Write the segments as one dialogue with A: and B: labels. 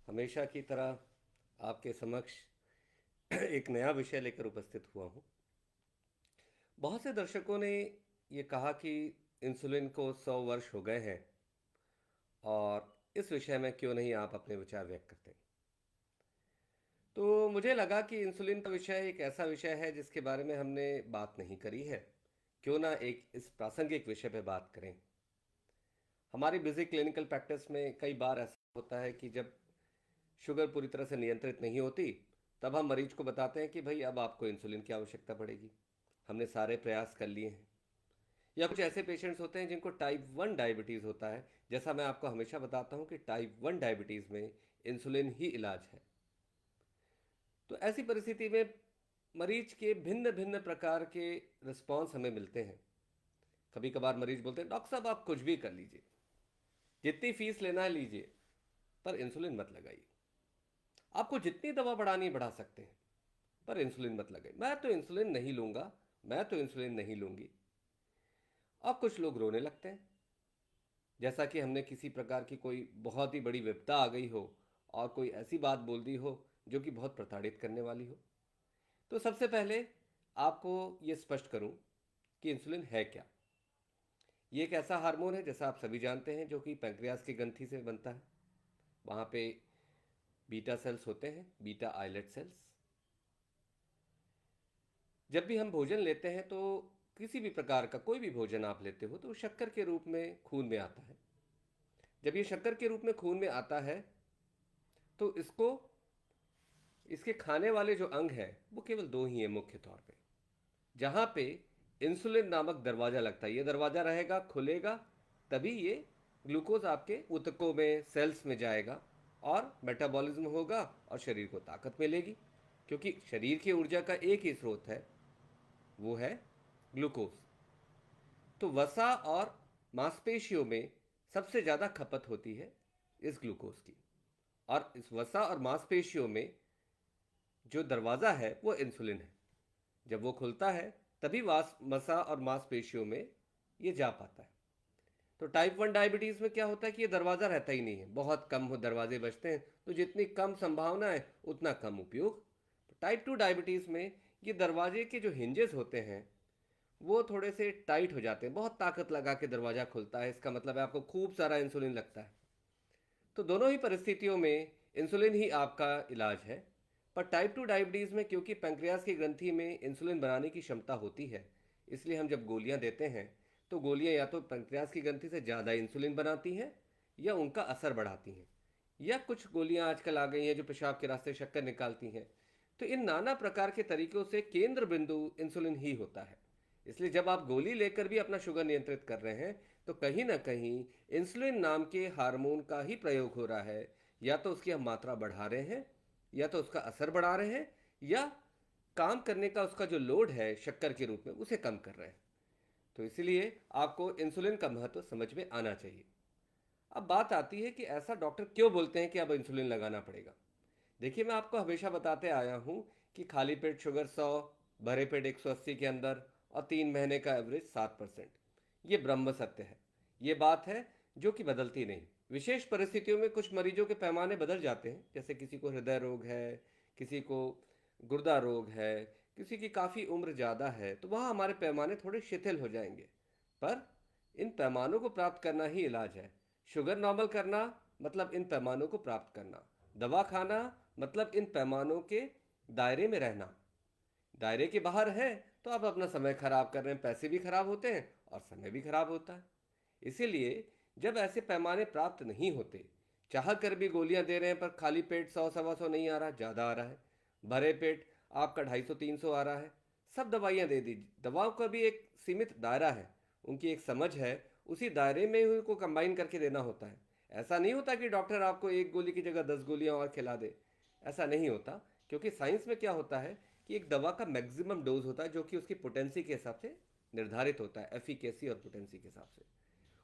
A: हमेशा की तरह आपके समक्ष एक नया विषय लेकर उपस्थित हुआ हूँ। बहुत से दर्शकों ने ये कहा कि इंसुलिन को 100 वर्ष हो गए हैं और इस विषय में क्यों नहीं आप अपने विचार व्यक्त करते हैं। तो मुझे लगा कि इंसुलिन का विषय एक ऐसा विषय है जिसके बारे में हमने बात नहीं करी है। क्यों ना एक इस प्रासंगिक विषय पे बात करें। हमारी बिजी क्लिनिकल प्रैक्टिस में कई बार ऐसा होता है कि जब शुगर पूरी तरह से नियंत्रित नहीं होती, तब हम मरीज को बताते हैं कि भाई अब आपको इंसुलिन की आवश्यकता पड़ेगी। हमने सारे प्रयास कर लिए हैं। या कुछ ऐसे पेशेंट्स होते हैं जिनको टाइप 1 डायबिटीज़ होता है। जैसा मैं आपको हमेशा बताता हूँ कि टाइप 1 डायबिटीज़ में इंसुलिन ही इलाज है। तो ऐसी परिस्थिति में मरीज के भिन्न भिन्न प्रकार के रिस्पॉन्स हमें मिलते हैं। कभी कभार मरीज बोलते हैं, डॉक्टर साहब आप कुछ भी कर लीजिए, जितनी फीस लेना है लीजिए, पर इंसुलिन मत लगाइए। आपको जितनी दवा बढ़ानी बढ़ा सकते हैं, पर इंसुलिन मत लगाइए। मैं तो इंसुलिन नहीं लूंगा, मैं तो इंसुलिन नहीं लूंगी। और कुछ लोग रोने लगते हैं, जैसा कि हमने किसी प्रकार की कोई बहुत ही बड़ी विपदा आ गई हो और कोई ऐसी बात बोल दी हो जो कि बहुत प्रताड़ित करने वाली हो। तो सबसे पहले आपको ये स्पष्ट करूं कि इंसुलिन है क्या। ये एक ऐसा हार्मोन है, जैसा आप सभी जानते हैं, जो कि पैंक्रियाज की ग्रंथि से बनता है। वहाँ पे बीटा सेल्स होते हैं, बीटा आइलेट सेल्स। जब भी हम भोजन लेते हैं तो किसी भी प्रकार का कोई भी भोजन आप लेते हो तो शक्कर के रूप में खून में आता है। जब ये शक्कर के रूप में खून में आता है तो इसको, इसके खाने वाले जो अंग हैं वो केवल दो ही हैं मुख्य तौर पे, जहाँ पे इंसुलिन नामक दरवाज़ा लगता है। ये दरवाज़ा रहेगा, खुलेगा, तभी ये ग्लूकोज आपके ऊतकों में, सेल्स में जाएगा और मेटाबॉलिज्म होगा और शरीर को ताकत मिलेगी। क्योंकि शरीर की ऊर्जा का एक ही स्रोत है, वो है ग्लूकोज। तो वसा और मांसपेशियों में सबसे ज़्यादा खपत होती है इस ग्लूकोज की। और इस वसा और मांसपेशियों में जो दरवाज़ा है वो इंसुलिन है। जब वो खुलता है तभी वास मसा और मांसपेशियों में ये जा पाता है। तो टाइप 1 डायबिटीज़ में क्या होता है कि ये दरवाज़ा रहता ही नहीं है, बहुत कम हो दरवाजे बचते हैं। तो जितनी कम संभावना है उतना कम उपयोग। टाइप 2 डायबिटीज़ में ये दरवाजे के जो हिंजेस होते हैं वो थोड़े से टाइट हो जाते हैं, बहुत ताकत लगा के दरवाज़ा खुलता है। इसका मतलब है आपको खूब सारा इंसुलिन लगता है। तो दोनों ही परिस्थितियों में इंसुलिन ही आपका इलाज है। पर टाइप 2 डायबिटीज़ में क्योंकि पैंक्रियाज की ग्रंथि में इंसुलिन बनाने की क्षमता होती है, इसलिए हम जब गोलियां देते हैं तो गोलियां या तो पैंक्रियाज की ग्रंथि से ज़्यादा इंसुलिन बनाती हैं या उनका असर बढ़ाती हैं। या कुछ गोलियां आजकल आ गई हैं जो पेशाब के रास्ते शक्कर निकालती हैं। तो इन नाना प्रकार के तरीकों से केंद्र बिंदु इंसुलिन ही होता है। इसलिए जब आप गोली लेकर भी अपना शुगर नियंत्रित कर रहे हैं तो कहीं ना कहीं इंसुलिन नाम के हार्मोन का ही प्रयोग हो रहा है। या तो उसकी हम मात्रा बढ़ा रहे हैं, या तो उसका असर बढ़ा रहे हैं, या काम करने का उसका जो लोड है शक्कर के रूप में उसे कम कर रहे हैं। तो इसीलिए आपको इंसुलिन का महत्व समझ में आना चाहिए। अब बात आती है कि ऐसा डॉक्टर क्यों बोलते हैं कि अब इंसुलिन लगाना पड़ेगा। देखिए, मैं आपको हमेशा बताते आया हूँ कि खाली पेट शुगर 100, भरे पेट 180 के अंदर और 3 महीने का एवरेज 7%, ये ब्रह्म सत्य है। ये बात है जो कि बदलती नहीं। विशेष परिस्थितियों में कुछ मरीजों के पैमाने बदल जाते हैं, जैसे किसी को हृदय रोग है, किसी को गुर्दा रोग है, किसी की काफ़ी उम्र ज़्यादा है, तो वहाँ हमारे पैमाने थोड़े शिथिल हो जाएंगे। पर इन पैमानों को प्राप्त करना ही इलाज है। शुगर नॉर्मल करना मतलब इन पैमानों को प्राप्त करना, दवा खाना मतलब इन पैमानों के दायरे में रहना। दायरे के बाहर है तो आप अपना समय खराब कर रहे हैं, पैसे भी खराब होते हैं और समय भी खराब होता है। इसीलिए जब ऐसे पैमाने प्राप्त नहीं होते, चाह कर भी गोलियां दे रहे हैं पर खाली पेट 100 सवा 100 नहीं आ रहा, ज़्यादा आ रहा है, भरे पेट आपका 250 300 आ रहा है, सब दवाइयां दे दीजिए। दवाओं का भी एक सीमित दायरा है, उनकी एक समझ है, उसी दायरे में ही उनको कंबाइन करके देना होता है। ऐसा नहीं होता कि डॉक्टर आपको एक गोली की जगह 10 गोलियां और खिला दे, ऐसा नहीं होता। क्योंकि साइंस में क्या होता है कि एक दवा का मैक्सिमम डोज होता है जो कि उसकी पोटेंसी के हिसाब से निर्धारित होता है, एफिकेसी और पोटेंसी के हिसाब से।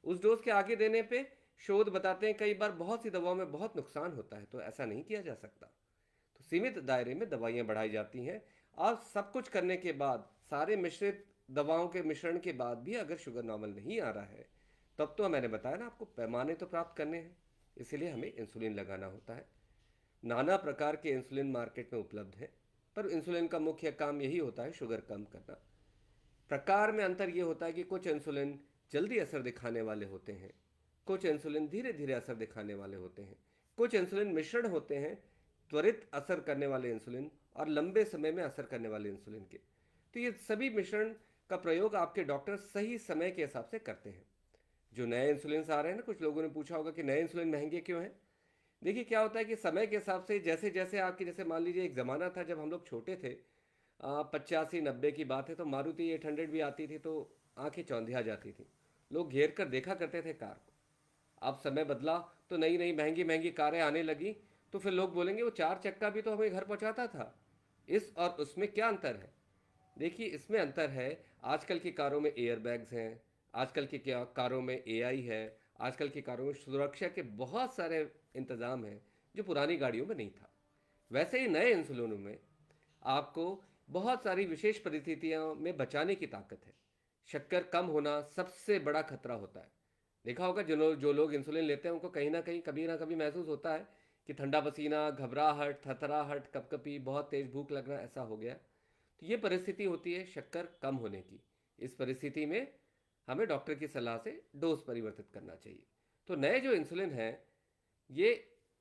A: उस डोज के आगे देने पे शोध बताते हैं कई बार बहुत सी दवाओं में बहुत नुकसान होता है, तो ऐसा नहीं किया जा सकता। तो सीमित दायरे में दवाइयाँ बढ़ाई जाती हैं। और सब कुछ करने के बाद, सारे मिश्रित दवाओं के मिश्रण के बाद भी अगर शुगर नॉर्मल नहीं आ रहा है, तब तो मैंने बताया ना आपको पैमाने तो प्राप्त करने हैं, इसीलिए हमें इंसुलिन लगाना होता है। नाना प्रकार के इंसुलिन मार्केट में उपलब्ध है, पर इंसुलिन का मुख्य काम यही होता है शुगर कम करना। प्रकार में अंतर ये होता है कि कुछ इंसुलिन जल्दी असर दिखाने वाले होते हैं, कुछ इंसुलिन धीरे धीरे असर दिखाने वाले होते हैं, कुछ इंसुलिन मिश्रण होते हैं, त्वरित असर करने वाले इंसुलिन और लंबे समय में असर करने वाले इंसुलिन के। तो ये सभी मिश्रण का प्रयोग आपके डॉक्टर सही समय के हिसाब से करते हैं। जो नए इंसुलिन आ रहे हैं ना, कुछ लोगों ने पूछा होगा कि नए इंसुलिन महंगे क्यों हैं। देखिए क्या होता है कि समय के हिसाब से जैसे जैसे आपकी, जैसे मान लीजिए एक ज़माना था जब हम लोग छोटे थे, 85-90 की बात है, तो मारुति 800 भी आती थी तो आंखें चौंधिया जाती थी, लोग घेर कर देखा करते थे कार को। अब समय बदला तो नई नई महंगी महंगी कारें आने लगी, तो फिर लोग बोलेंगे वो 4 चक्का भी तो हमें घर पहुंचाता था। इस और उसमें क्या अंतर है? देखिए इसमें अंतर है, आजकल की कारों में एयर बैग्स हैं, आजकल की क्या कारों में एआई है, आजकल की कारों में सुरक्षा के बहुत सारे इंतज़ाम हैं जो पुरानी गाड़ियों में नहीं था। वैसे ही नए इंसुलिनों में आपको बहुत सारी विशेष परिस्थितियों में बचाने की ताकत है। शक्कर कम होना सबसे बड़ा खतरा होता है। देखा होगा जो लोग इंसुलिन लेते हैं उनको कहीं ना कभी महसूस होता है कि ठंडा पसीना, घबराहट, थरथराहट, कपकपी, बहुत तेज भूख लगना, ऐसा हो गया। तो ये परिस्थिति होती है शक्कर कम होने की। इस परिस्थिति में हमें डॉक्टर की सलाह से डोज परिवर्तित करना चाहिए। तो नए जो इंसुलिन हैं ये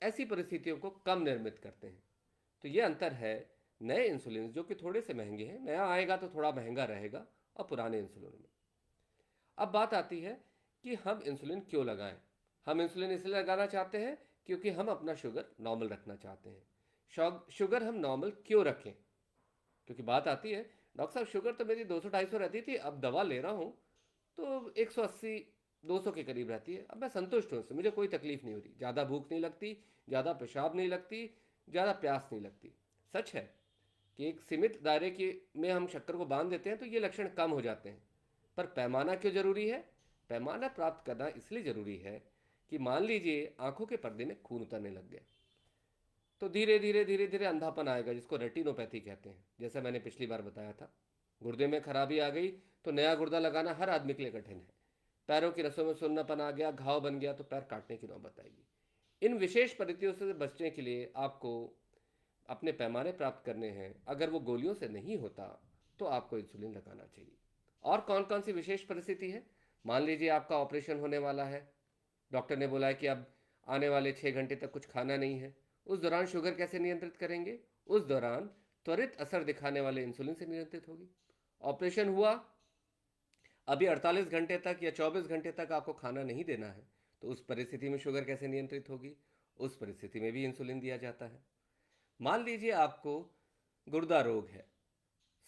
A: ऐसी परिस्थितियों को कम निर्मित करते हैं। तो ये अंतर है नए इंसुलिन जो कि थोड़े से महंगे हैं, नया आएगा तो थोड़ा महंगा रहेगा, और पुराने इंसुलिन में। अब बात आती है कि हम इंसुलिन क्यों लगाएं। हम इंसुलिन इसलिए लगाना चाहते हैं क्योंकि हम अपना शुगर नॉर्मल रखना चाहते हैं। शुगर हम नॉर्मल क्यों रखें? क्योंकि बात आती है, डॉक्टर साहब शुगर तो मेरी 200-250 रहती थी, अब दवा ले रहा हूँ तो 180-200 के करीब रहती है, अब मैं संतुष्ट हूँ उससे, मुझे कोई तकलीफ नहीं हो रही, ज़्यादा भूख नहीं लगती, ज़्यादा पेशाब नहीं लगती, ज़्यादा प्यास नहीं लगती। सच है कि एक सीमित दायरे के में हम शक्कर को बांध देते हैं तो ये लक्षण कम हो जाते हैं। पर पैमाना क्यों ज़रूरी है? पैमाना प्राप्त करना इसलिए ज़रूरी है कि मान लीजिए आंखों के पर्दे में खून उतरने लग गया, तो धीरे धीरे अंधापन आएगा, जिसको रेटिनोपैथी कहते हैं। जैसा मैंने पिछली बार बताया था, गुर्दे में खराबी आ गई तो नया गुर्दा लगाना हर आदमी के लिए कठिन है। पैरों की रस्सों में सुन्नापन आ गया, घाव बन गया तो पैर काटने की नौबत आएगी। इन विशेष परिस्थितियों से बचने के लिए आपको अपने पैमाने प्राप्त करने हैं। अगर वो गोलियों से नहीं होता तो आपको इंसुलिन लगाना चाहिए। और कौन कौन सी विशेष परिस्थिति है? मान लीजिए आपका ऑपरेशन होने वाला है, डॉक्टर ने बोला है कि अब आने वाले 6 घंटे तक कुछ खाना नहीं है। उस दौरान शुगर कैसे नियंत्रित करेंगे? उस दौरान त्वरित असर दिखाने वाले इंसुलिन से नियंत्रित होगी। ऑपरेशन हुआ, अभी 48 घंटे तक या 24 घंटे तक आपको खाना नहीं देना है, तो उस परिस्थिति में शुगर कैसे नियंत्रित होगी? उस परिस्थिति में भी इंसुलिन दिया जाता है। मान लीजिए आपको गुर्दा रोग है।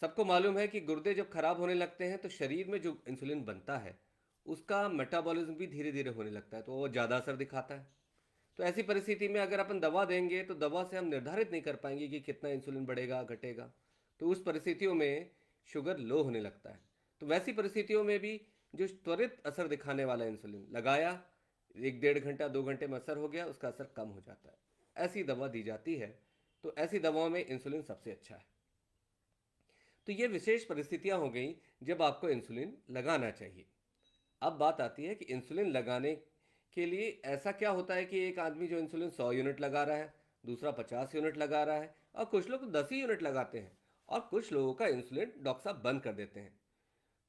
A: सबको मालूम है कि गुर्दे जब खराब होने लगते हैं तो शरीर में जो इंसुलिन बनता है उसका मेटाबॉलिज्म भी धीरे धीरे होने लगता है, तो वो ज़्यादा असर दिखाता है। तो ऐसी परिस्थिति में अगर अपन दवा देंगे तो दवा से हम निर्धारित नहीं कर पाएंगे कि कितना इंसुलिन बढ़ेगा घटेगा, तो उस परिस्थितियों में शुगर लो होने लगता है। तो वैसी परिस्थितियों में भी जो त्वरित असर दिखाने वाला इंसुलिन लगाया, 1-1.5 घंटा 2 घंटे में असर हो गया, उसका असर कम हो जाता है, ऐसी दवा दी जाती है। तो ऐसी दवाओं में इंसुलिन सबसे अच्छा है। तो ये विशेष परिस्थितियां हो गई जब आपको इंसुलिन लगाना चाहिए। अब बात आती है कि इंसुलिन लगाने के लिए ऐसा क्या होता है कि एक आदमी जो इंसुलिन 100 यूनिट लगा रहा है, दूसरा 50 यूनिट लगा रहा है, और कुछ लोग 10 ही यूनिट लगाते हैं, और कुछ लोगों का इंसुलिन डॉक्टर साहब बंद कर देते हैं।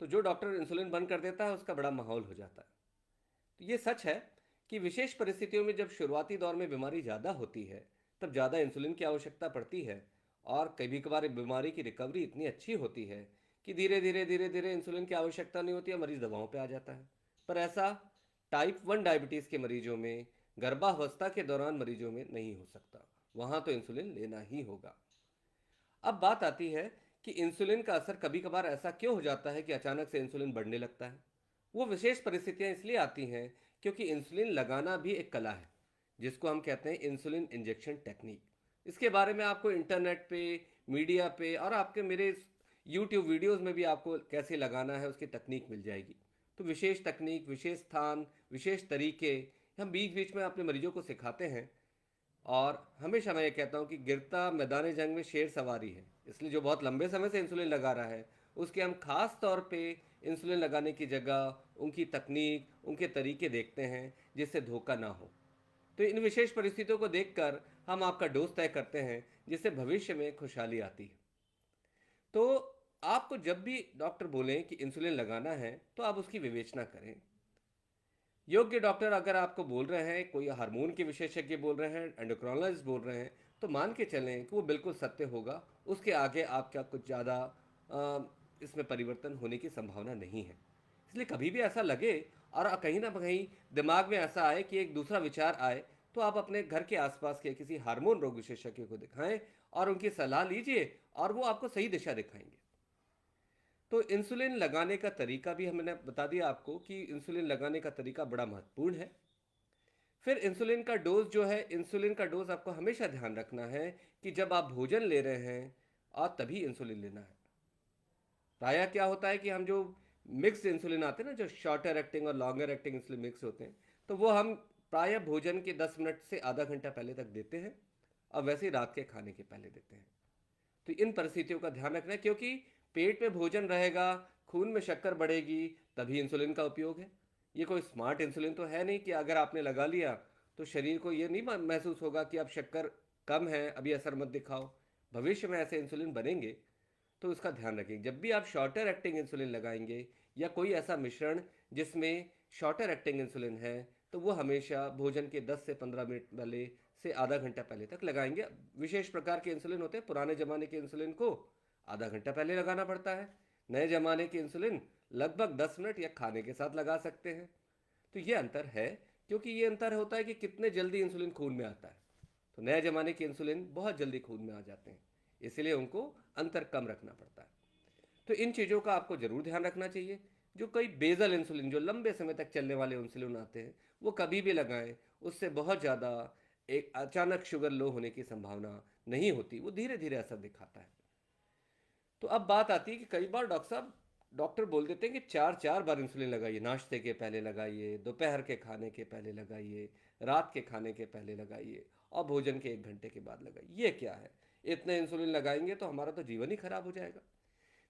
A: तो जो डॉक्टर इंसुलिन बंद कर देता है उसका बड़ा माहौल हो जाता है। तो ये सच है कि विशेष परिस्थितियों में जब शुरुआती दौर में बीमारी ज़्यादा होती है तब ज़्यादा इंसुलिन की आवश्यकता पड़ती है, और कभी कभार बीमारी की रिकवरी इतनी अच्छी होती है कि धीरे धीरे इंसुलिन की आवश्यकता नहीं होती है, मरीज दवाओं पे आ जाता है। पर ऐसा टाइप 1 डायबिटीज़ के मरीजों में, गर्भावस्था के दौरान मरीजों में नहीं हो सकता, वहाँ तो इंसुलिन लेना ही होगा। अब बात आती है कि इंसुलिन का असर कभी कभार ऐसा क्यों हो जाता है कि अचानक से इंसुलिन बढ़ने लगता है। वो विशेष परिस्थितियां इसलिए आती हैं क्योंकि इंसुलिन लगाना भी एक कला है, जिसको हम कहते हैं इंसुलिन इंजेक्शन टेक्निक। इसके बारे में आपको इंटरनेट पे, मीडिया पे, और आपके मेरे यूट्यूब वीडियोस में भी आपको कैसे लगाना है उसकी तकनीक मिल जाएगी। तो विशेष तकनीक, विशेष स्थान, विशेष तरीके हम बीच बीच में अपने मरीजों को सिखाते हैं। और हमेशा मैं ये कहता हूँ कि गिरता मैदान जंग में शेर सवारी है, इसलिए जो बहुत लंबे समय से इंसुलिन लगा रहा है उसके हम खास तौर पे इंसुलिन लगाने की जगह उनकी तकनीक, उनके तरीके देखते हैं जिससे धोखा ना हो। तो इन विशेष परिस्थितियों को देखकर हम आपका डोज तय करते हैं जिससे भविष्य में खुशहाली आती है। तो आपको जब भी डॉक्टर बोलें कि इंसुलिन लगाना है तो आप उसकी विवेचना करें। योग्य डॉक्टर अगर आपको बोल रहे हैं, कोई हार्मोन के विशेषज्ञ बोल रहे हैं, एंडोक्रोनोलॉजिस्ट बोल रहे हैं, तो मान के चलें कि वो बिल्कुल सत्य होगा। उसके आगे आपका कुछ ज़्यादा इसमें परिवर्तन होने की संभावना नहीं है। इसलिए कभी भी ऐसा लगे और कहीं ना कहीं दिमाग में ऐसा आए कि एक दूसरा विचार आए, तो आप अपने घर के आसपास के किसी हार्मोन रोग विशेषज्ञ को दिखाएं और उनकी सलाह लीजिए और वो आपको सही दिशा दिखाएंगे। तो इंसुलिन लगाने का तरीका भी हमने बता दिया आपको कि इंसुलिन लगाने का तरीका बड़ा महत्वपूर्ण है। फिर इंसुलिन का डोज जो है, इंसुलिन का डोज आपको हमेशा ध्यान रखना है कि जब आप भोजन ले रहे हैं और तभी इंसुलिन लेना है। प्रायः क्या होता है कि हम जो मिक्स इंसुलिन आते हैं ना, जो शॉर्टर एक्टिंग और लॉन्गर एक्टिंग इंसुलिन मिक्स होते हैं, तो वो हम प्रायः भोजन के 10 मिनट से आधा घंटा पहले तक देते हैं और वैसे ही रात के खाने के पहले देते हैं। तो इन परिस्थितियों का ध्यान रखना है, क्योंकि पेट में भोजन रहेगा, खून में शक्कर बढ़ेगी, तभी इंसुलिन का उपयोग है। ये कोई स्मार्ट इंसुलिन तो है नहीं कि अगर आपने लगा लिया तो शरीर को ये नहीं महसूस होगा कि अब शक्कर कम है, अभी असर मत दिखाओ। भविष्य में ऐसे इंसुलिन बनेंगे, तो उसका ध्यान रखें। जब भी आप शॉर्टर एक्टिंग इंसुलिन लगाएंगे या कोई ऐसा मिश्रण जिसमें शॉर्टर एक्टिंग इंसुलिन है, तो वो हमेशा भोजन के 10 से 15 मिनट पहले से आधा घंटा पहले तक लगाएंगे। विशेष प्रकार के इंसुलिन होते हैं, पुराने ज़माने के इंसुलिन को आधा घंटा पहले लगाना पड़ता है, नए ज़माने के इंसुलिन लगभग 10 मिनट या खाने के साथ लगा सकते हैं। तो ये अंतर है, क्योंकि ये अंतर होता है कि कितने जल्दी इंसुलिन खून में आता है। तो नए ज़माने के इंसुलिन बहुत जल्दी खून में आ जाते हैं, इसलिए उनको अंतर कम रखना पड़ता है। तो इन चीज़ों का आपको ज़रूर ध्यान रखना चाहिए। जो कई बेजल इंसुलिन, जो लंबे समय तक चलने वाले इंसुलिन आते हैं, वो कभी भी लगाएं। उससे बहुत ज़्यादा एक अचानक शुगर लो होने की संभावना नहीं होती, वो धीरे धीरे असर दिखाता है। तो अब बात आती है कि कई बार डॉक्टर बोल देते हैं कि चार चार बार इंसुलिन लगाइए, नाश्ते के पहले लगाइए, दोपहर के खाने के पहले लगाइए, रात के खाने के पहले लगाइए और भोजन के 1 घंटे के बाद लगाइए। ये क्या है? इतने इंसुलिन लगाएंगे तो हमारा तो जीवन ही खराब हो जाएगा।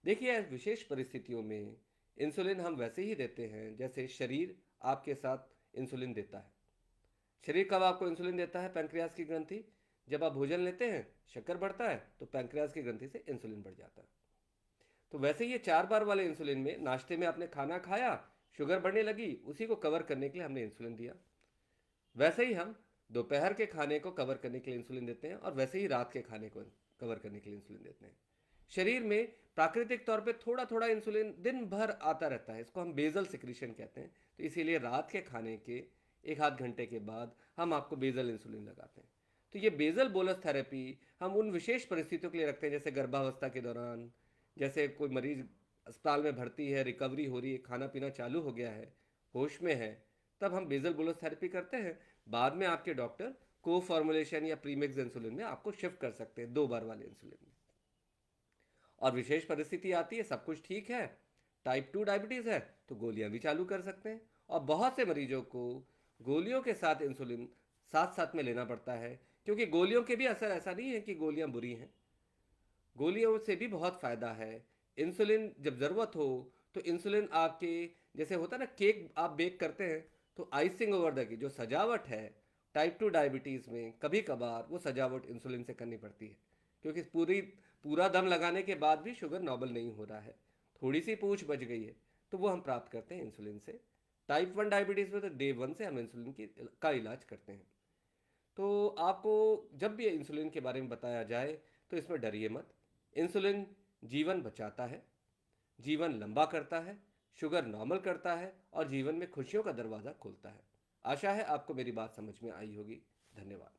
A: देखिए, विशेष परिस्थितियों में इंसुलिन हम वैसे ही देते हैं जैसे शरीर आपके साथ इंसुलिन देता है। शरीर कब आपको इंसुलिन देता है? पैंक्रियाज की ग्रंथि। जब आप भोजन लेते हैं, शक्कर बढ़ता है, तो पैंक्रियाज की ग्रंथि से इंसुलिन बढ़ जाता है। तो वैसे ही ये 4 बार वाले इंसुलिन में, नाश्ते में आपने खाना खाया, शुगर बढ़ने लगी, उसी को कवर करने के लिए हमने इंसुलिन दिया। वैसे ही हम दोपहर के खाने को कवर करने के लिए इंसुलिन देते हैं और वैसे ही रात के खाने को कवर करने के लिए इंसुलिन देते हैं। शरीर में प्राकृतिक तौर पे थोड़ा थोड़ा इंसुलिन दिन भर आता रहता है, इसको हम बेजल सिक्रीशन कहते हैं। तो इसीलिए रात के खाने के 1 आध घंटे के बाद हम आपको बेजल इंसुलिन लगाते हैं। तो ये बेजल बोलस थेरेपी हम उन विशेष परिस्थितियों के लिए रखते हैं, जैसे गर्भावस्था के दौरान, जैसे कोई मरीज अस्पताल में भर्ती है, रिकवरी हो रही है, खाना पीना चालू हो गया है, होश में है, तब हम बेजल बोलस थेरेपी करते हैं। बाद में आपके डॉक्टर को फॉर्मुलेशन या प्रीमिक्स इंसुलिन में आपको शिफ्ट कर सकते हैं 2 बार वाले इंसुलिन में। और विशेष परिस्थिति आती है, सब कुछ ठीक है, टाइप 2 डायबिटीज़ है, तो गोलियां भी चालू कर सकते हैं। और बहुत से मरीजों को गोलियों के साथ इंसुलिन साथ साथ में लेना पड़ता है, क्योंकि गोलियों के भी असर ऐसा नहीं है कि गोलियां बुरी हैं, गोलियों से भी बहुत फ़ायदा है। इंसुलिन जब ज़रूरत हो तो इंसुलिन आपके, जैसे होता है ना केक आप बेक करते हैं, तो आइसिंग ओवर द की जो सजावट है टाइप 2 डायबिटीज़ में, कभी कभार वो सजावट इंसुलिन से करनी पड़ती है, क्योंकि पूरा दम लगाने के बाद भी शुगर नॉर्मल नहीं हो रहा है, थोड़ी सी पूछ बच गई है, तो वो हम प्राप्त करते हैं इंसुलिन से। टाइप 1 डायबिटीज़ में तो डे 1 से हम इंसुलिन का इलाज करते हैं। तो आपको जब भी इंसुलिन के बारे में बताया जाए तो इसमें डरिए मत। इंसुलिन जीवन बचाता है, जीवन लंबा करता है, शुगर नॉर्मल करता है और जीवन में खुशियों का दरवाज़ा खोलता है। आशा है आपको मेरी बात समझ में आई होगी। धन्यवाद।